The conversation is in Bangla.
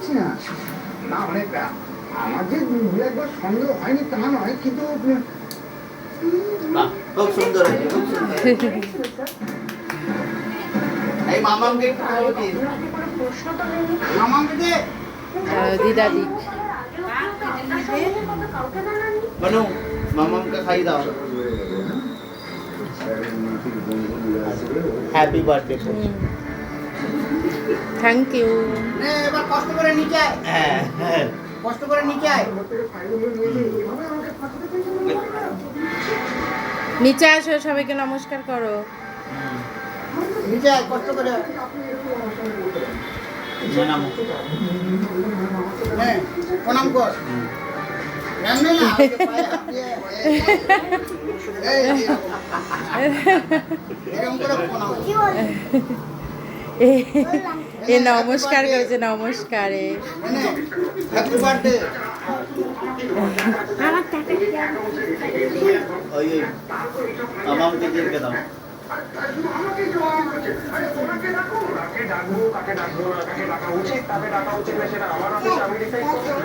পারছি না। না মানে আমার যে দু একবার সন্দেহ হয়নি তা নয়, কিন্তু খুব সুন্দর হয়েছে, খুব সুন্দর। এই মামামকে একটু খাওয়া দিন। মামামকে দে। দিদাদি বানু, মামামকে খাইয়ে দাও। Happy birthday. Thank you. নে এবার কষ্ট করে নিচে আয়। হ্যাঁ হ্যাঁ, কষ্ট করে নিচে আয়। নিচে আসো, সবাইকে নমস্কার করো। নিচে আয়, কষ্ট করে। প্রণাম। হ্যাঁ, প্রণাম কর। এমনি না, ওই যে পায়ে হাত দিয়ে, এরকম করে প্রণাম। এ নমস্কার করেছে, নমস্কারে। Happy birthday. ওই মামামকে দিয়ে দাও। কাকে ডাকবো, কাকে ডাকা উচিত, তাকে ডাকা উচিত না সেটা আমার অফিসে আমি ডিসাইড করব।